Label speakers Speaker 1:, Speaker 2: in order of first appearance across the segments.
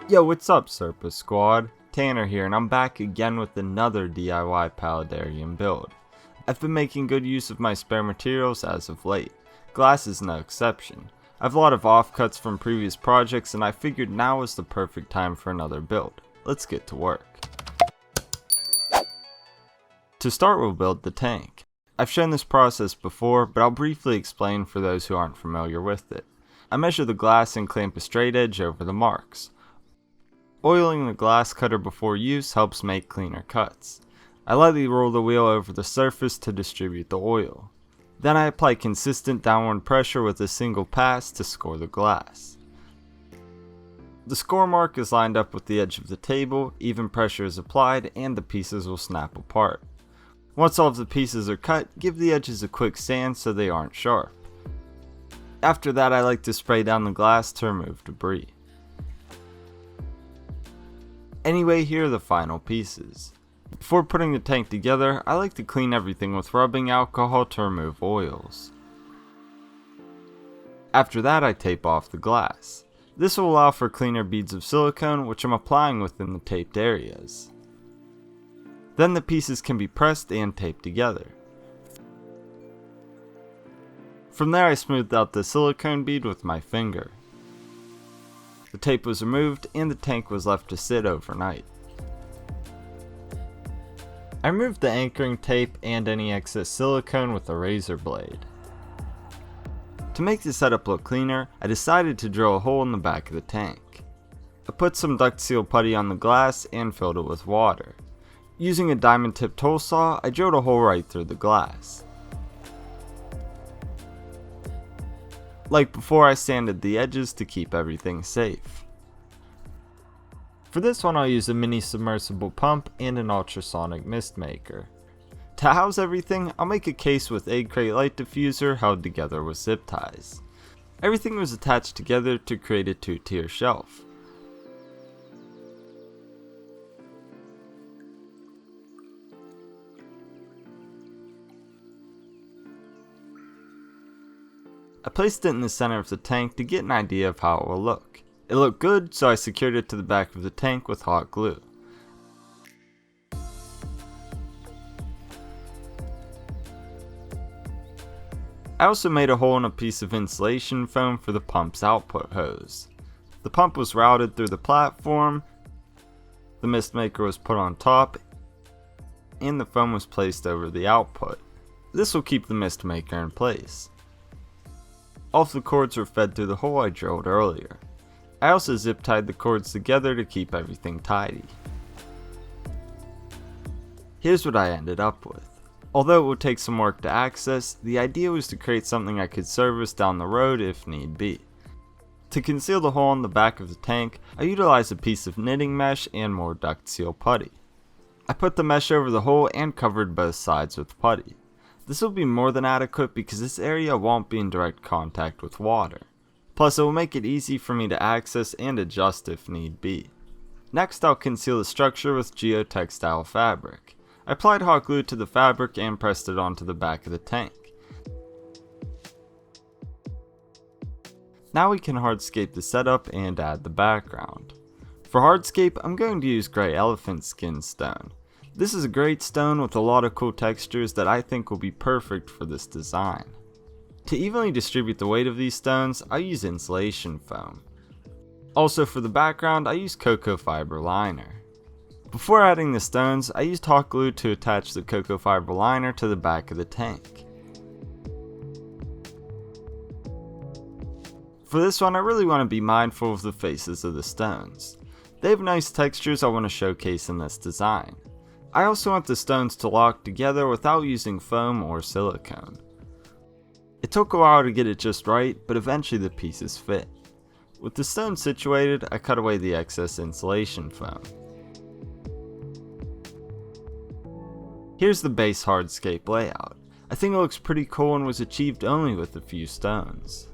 Speaker 1: Yo, what's up, Serpa Squad? Tanner here, and I'm back again with another DIY Paludarium build. I've been making good use of my spare materials as of late. Glass is no exception. I have a lot of offcuts from previous projects, and I figured now was the perfect time for another build. Let's get to work. To start, we'll build the tank. I've shown this process before, but I'll briefly explain for those who aren't familiar with it. I measure the glass and clamp a straight edge over the marks. Oiling the glass cutter before use helps make cleaner cuts. I lightly roll the wheel over the surface to distribute the oil. Then I apply consistent downward pressure with a single pass to score the glass. The score mark is lined up with the edge of the table, even pressure is applied, and the pieces will snap apart. Once all of the pieces are cut, give the edges a quick sand so they aren't sharp. After that, I like to spray down the glass to remove debris. Anyway, here are the final pieces. Before putting the tank together, I like to clean everything with rubbing alcohol to remove oils. After that, I tape off the glass. This will allow for cleaner beads of silicone, which I'm applying within the taped areas. Then the pieces can be pressed and taped together. From there, I smoothed out the silicone bead with my finger. The tape was removed and the tank was left to sit overnight. I removed the anchoring tape and any excess silicone with a razor blade. To make the setup look cleaner, I decided to drill a hole in the back of the tank. I put some duct seal putty on the glass and filled it with water. Using a diamond tipped hole saw, I drilled a hole right through the glass. Like before, I sanded the edges to keep everything safe. For this one, I'll use a mini submersible pump and an ultrasonic mist maker. To house everything, I'll make a case with egg crate light diffuser held together with zip ties. Everything was attached together to create a two-tier shelf. I placed it in the center of the tank to get an idea of how it will look. It looked good, so I secured it to the back of the tank with hot glue. I also made a hole in a piece of insulation foam for the pump's output hose. The pump was routed through the platform, the mist maker was put on top, and the foam was placed over the output. This will keep the mist maker in place. All of the cords were fed through the hole I drilled earlier. I also zip tied the cords together to keep everything tidy. Here's what I ended up with. Although it would take some work to access, the idea was to create something I could service down the road if need be. To conceal the hole in the back of the tank, I utilized a piece of knitting mesh and more duct seal putty. I put the mesh over the hole and covered both sides with putty. This will be more than adequate because this area won't be in direct contact with water. Plus, it will make it easy for me to access and adjust if need be. Next, I'll conceal the structure with geotextile fabric. I applied hot glue to the fabric and pressed it onto the back of the tank. Now we can hardscape the setup and add the background. For hardscape, I'm going to use gray elephant skin stone. This is a great stone with a lot of cool textures that I think will be perfect for this design. To evenly distribute the weight of these stones, I use insulation foam. Also for the background, I use cocoa fiber liner. Before adding the stones, I used hot glue to attach the cocoa fiber liner to the back of the tank. For this one, I really want to be mindful of the faces of the stones. They have nice textures I want to showcase in this design. I also want the stones to lock together without using foam or silicone. It took a while to get it just right, but eventually the pieces fit. With the stones situated, I cut away the excess insulation foam. Here's the base hardscape layout. I think it looks pretty cool and was achieved only with a few stones.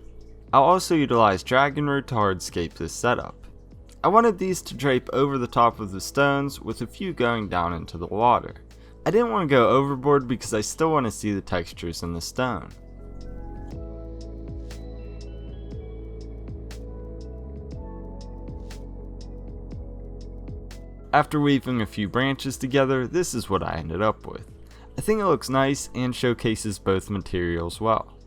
Speaker 1: I'll also utilize dragon root to hardscape this setup. I wanted these to drape over the top of the stones with a few going down into the water. I didn't want to go overboard because I still want to see the textures in the stone. After weaving a few branches together, this is what I ended up with. I think it looks nice and showcases both materials well.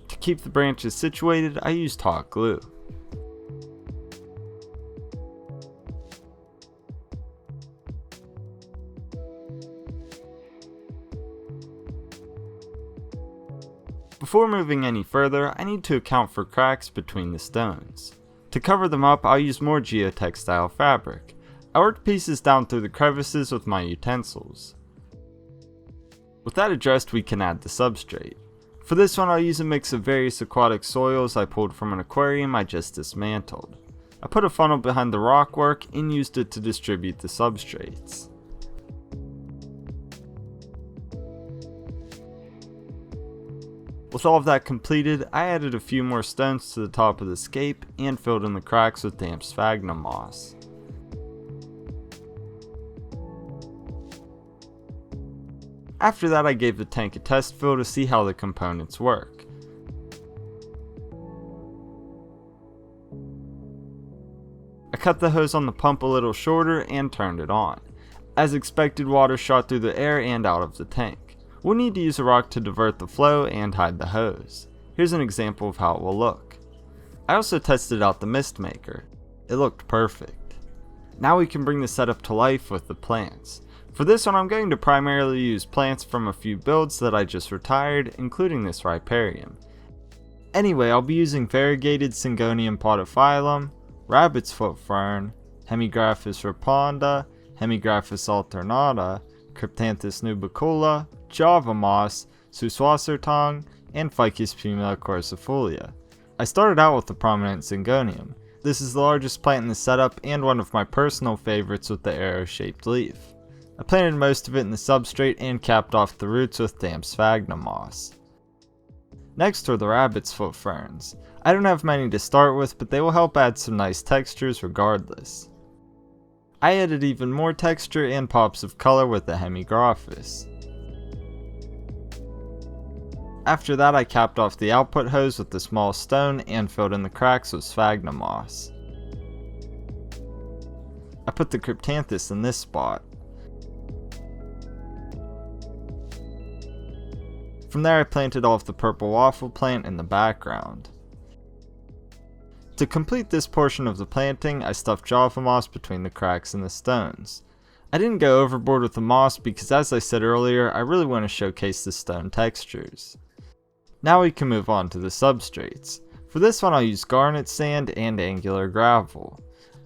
Speaker 1: To keep the branches situated, I used hot glue. Before moving any further, I need to account for cracks between the stones. To cover them up, I'll use more geotextile fabric. I worked pieces down through the crevices with my utensils. With that addressed, we can add the substrate. For this one, I'll use a mix of various aquatic soils I pulled from an aquarium I just dismantled. I put a funnel behind the rock work and used it to distribute the substrates. With all of that completed, I added a few more stones to the top of the scape and filled in the cracks with damp sphagnum moss. After that, I gave the tank a test fill to see how the components work. I cut the hose on the pump a little shorter and turned it on. As expected, water shot through the air and out of the tank. We'll need to use a rock to divert the flow and hide the hose. Here's an example of how it will look. I also tested out the mist maker. It looked perfect. Now we can bring the setup to life with the plants. For this one, I'm going to primarily use plants from a few builds that I just retired, including this riparium. Anyway, I'll be using variegated Syngonium podophyllum, rabbit's foot fern, Hemigraphis raponda, Hemigraphis alternata, Cryptanthus nubicula, Java moss, Suswassertong, and Ficus pumila corsifolia. I started out with the prominent Syngonium. This is the largest plant in the setup and one of my personal favorites with the arrow-shaped leaf. I planted most of it in the substrate and capped off the roots with damp sphagnum moss. Next are the rabbit's foot ferns. I don't have many to start with, but they will help add some nice textures regardless. I added even more texture and pops of color with the Hemigraphis. After that, I capped off the output hose with a small stone and filled in the cracks with sphagnum moss. I put the Cryptanthus in this spot. From there, I planted all of the purple waffle plant in the background. To complete this portion of the planting, I stuffed Java moss between the cracks and the stones. I didn't go overboard with the moss because, as I said earlier, I really want to showcase the stone textures. Now we can move on to the substrates. For this one, I'll use garnet sand and angular gravel.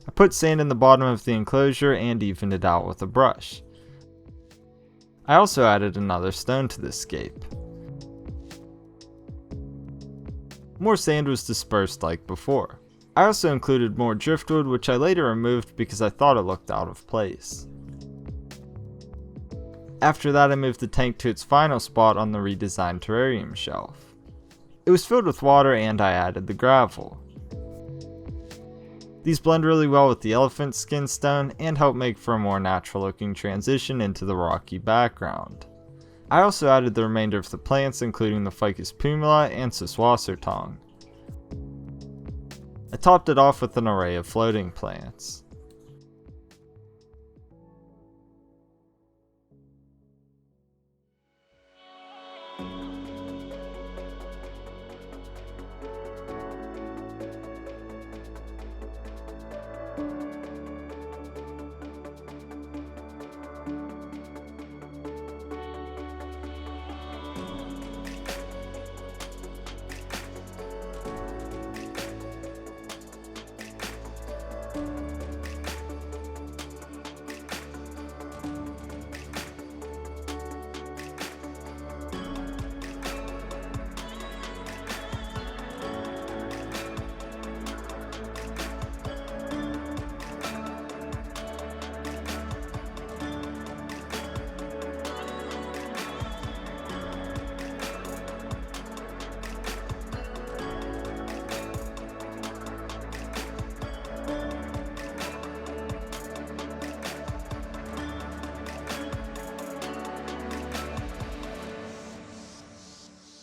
Speaker 1: I put sand in the bottom of the enclosure and evened it out with a brush. I also added another stone to the scape. More sand was dispersed like before. I also included more driftwood, which I later removed because I thought it looked out of place. After that, I moved the tank to its final spot on the redesigned terrarium shelf. It was filled with water and I added the gravel. These blend really well with the elephant skin stone and help make for a more natural looking transition into the rocky background. I also added the remainder of the plants, including the Ficus pumila and Suswassertong. I topped it off with an array of floating plants.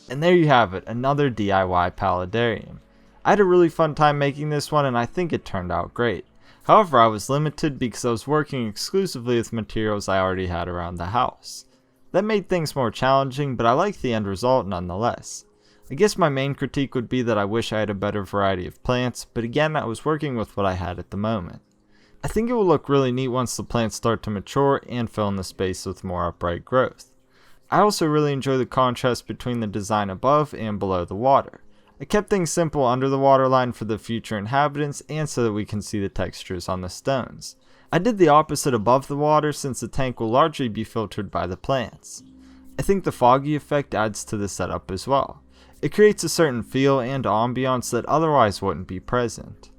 Speaker 1: And there you have it, another DIY Paludarium. I had a really fun time making this one and I think it turned out great. However, I was limited because I was working exclusively with materials I already had around the house. That made things more challenging, but I liked the end result nonetheless. I guess my main critique would be that I wish I had a better variety of plants, but again, I was working with what I had at the moment. I think it will look really neat once the plants start to mature and fill in the space with more upright growth. I also really enjoy the contrast between the design above and below the water. I kept things simple under the waterline for the future inhabitants and so that we can see the textures on the stones. I did the opposite above the water since the tank will largely be filtered by the plants. I think the foggy effect adds to the setup as well. It creates a certain feel and ambiance that otherwise wouldn't be present.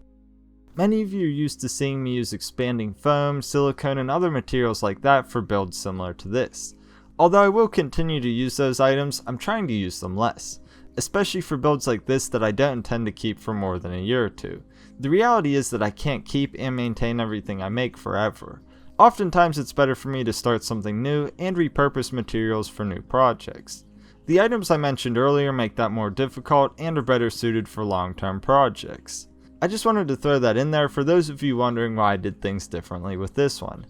Speaker 1: Many of you are used to seeing me use expanding foam, silicone, and other materials like that for builds similar to this. Although I will continue to use those items, I'm trying to use them less. Especially for builds like this that I don't intend to keep for more than a year or two. The reality is that I can't keep and maintain everything I make forever. Oftentimes it's better for me to start something new and repurpose materials for new projects. The items I mentioned earlier make that more difficult and are better suited for long-term projects. I just wanted to throw that in there for those of you wondering why I did things differently with this one.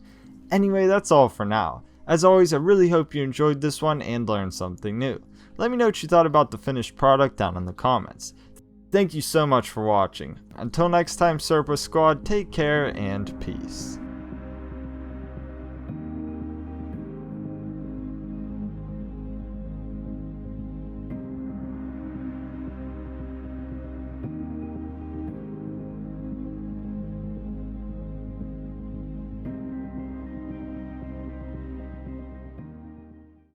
Speaker 1: Anyway, that's all for now. As always, I really hope you enjoyed this one and learned something new. Let me know what you thought about the finished product down in the comments. Thank you so much for watching. Until next time, Serpa Squad, take care and peace.